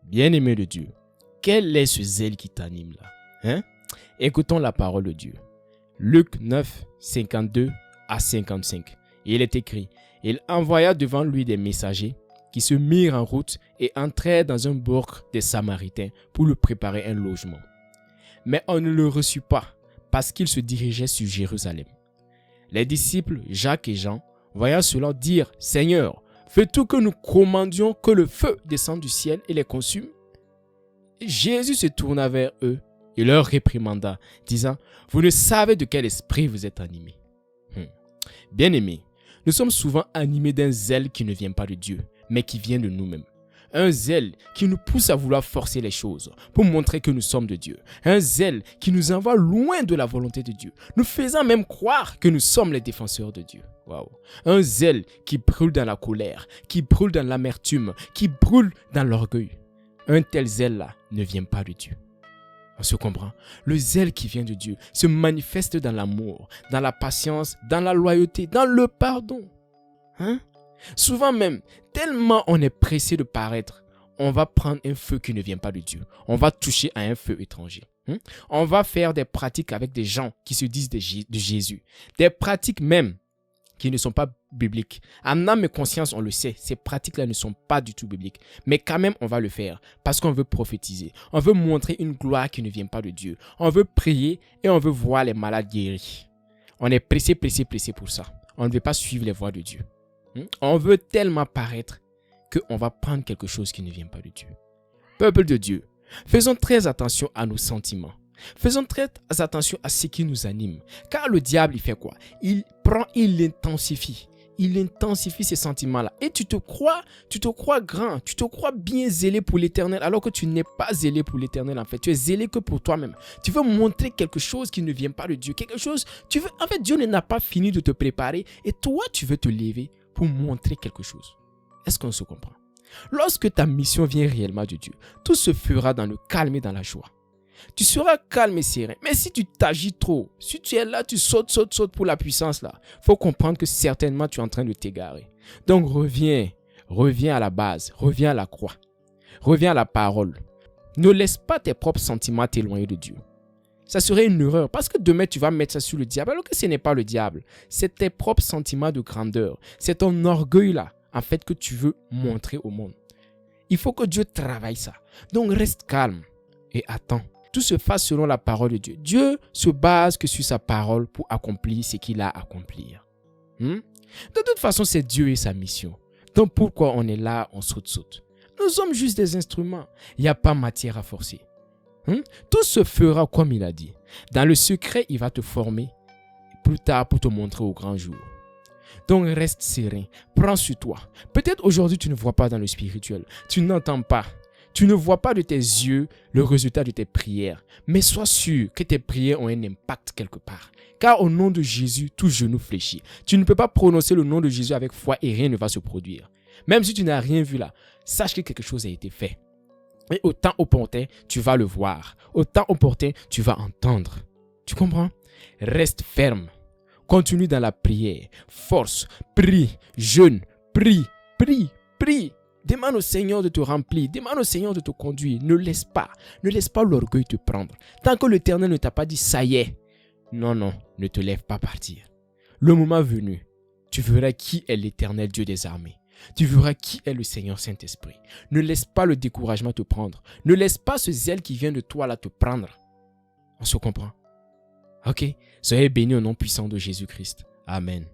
Bien-aimé de Dieu, quel est ce zèle qui t'anime là? Écoutons la parole de Dieu. Luc 9, 52 à 55. Il est écrit, il envoya devant lui des messagers qui se mirent en route et entrèrent dans un bourg des Samaritains pour lui préparer un logement. Mais on ne le reçut pas parce qu'il se dirigeait sur Jérusalem. Les disciples Jacques et Jean, voyant cela, dirent, « Seigneur, fais-tu que nous commandions que le feu descende du ciel et les consume ?» Jésus se tourna vers eux et leur réprimanda, disant, « Vous ne savez de quel esprit vous êtes animés. » Bien-aimés, nous sommes souvent animés d'un zèle qui ne vient pas de Dieu, mais qui vient de nous-mêmes. Un zèle qui nous pousse à vouloir forcer les choses pour montrer que nous sommes de Dieu. Un zèle qui nous envoie loin de la volonté de Dieu, nous faisant même croire que nous sommes les défenseurs de Dieu. Wow. Un zèle qui brûle dans la colère, qui brûle dans l'amertume, qui brûle dans l'orgueil. Un tel zèle-là ne vient pas de Dieu. On se comprend. Le zèle qui vient de Dieu se manifeste dans l'amour, dans la patience, dans la loyauté, dans le pardon. Souvent même, tellement on est pressé de paraître, on va prendre un feu qui ne vient pas de Dieu. On va toucher à un feu étranger. On va faire des pratiques avec des gens qui se disent de Jésus. Des pratiques même qui ne sont pas bibliques. En âme et conscience, on le sait, ces pratiques-là ne sont pas du tout bibliques. Mais quand même, on va le faire parce qu'on veut prophétiser. On veut montrer une gloire qui ne vient pas de Dieu. On veut prier et on veut voir les malades guéris. On est pressé pour ça. On ne veut pas suivre les voies de Dieu. On veut tellement paraître qu'on va prendre quelque chose qui ne vient pas de Dieu. Peuple de Dieu, faisons très attention à nos sentiments. Faisons très attention à ce qui nous anime. Car le diable, il fait quoi? Il intensifie. Il intensifie ces sentiments-là. Et tu te crois grand, tu te crois bien zélé pour l'éternel, alors que tu n'es pas zélé pour l'éternel en fait. Tu es zélé que pour toi-même. Tu veux montrer quelque chose qui ne vient pas de Dieu. Quelque chose, en fait, Dieu n'a pas fini de te préparer et toi, tu veux te lever pour montrer quelque chose. Est-ce qu'on se comprend? Lorsque ta mission vient réellement de Dieu, tout se fera dans le calme et dans la joie. Tu seras calme et serein. Mais si tu t'agis trop, si tu es là, tu sautes pour la puissance là, faut comprendre que certainement tu es en train de t'égarer. Donc reviens à la base, reviens à la croix, reviens à la parole. Ne laisse pas tes propres sentiments t'éloigner de Dieu. Ça serait une erreur parce que demain tu vas mettre ça sur le diable alors que ce n'est pas le diable. C'est tes propres sentiments de grandeur. C'est ton orgueil là, en fait, que tu veux montrer au monde. Il faut que Dieu travaille ça. Donc reste calme et attends. Tout se fasse selon la parole de Dieu. Dieu se base que sur sa parole pour accomplir ce qu'il a à accomplir. De toute façon, c'est Dieu et sa mission. Donc pourquoi on est là, on saute? Nous sommes juste des instruments. Il n'y a pas matière à forcer. Tout se fera comme il a dit. Dans le secret, il va te former plus tard pour te montrer au grand jour. Donc reste serein, prends sur toi. Peut-être aujourd'hui tu ne vois pas dans le spirituel, tu n'entends pas. Tu ne vois pas de tes yeux le résultat de tes prières, mais sois sûr que tes prières ont un impact quelque part. Car au nom de Jésus, tout genou fléchit. Tu ne peux pas prononcer le nom de Jésus avec foi et rien ne va se produire. Même si tu n'as rien vu là, sache que quelque chose a été fait. Et au temps opportun, tu vas le voir. Au temps opportun, tu vas entendre. Tu comprends? Reste ferme. Continue dans la prière. Force, prie, jeûne, prie. Demande au Seigneur de te remplir. Demande au Seigneur de te conduire. Ne laisse pas l'orgueil te prendre. Tant que l'Éternel ne t'a pas dit ça y est. Non, ne te lève pas partir. Le moment venu, tu verras qui est l'Éternel Dieu des armées. Tu verras qui est le Seigneur Saint-Esprit. Ne laisse pas le découragement te prendre. Ne laisse pas ce zèle qui vient de toi là te prendre. On se comprend? Ok? Soyez bénis au nom puissant de Jésus-Christ. Amen.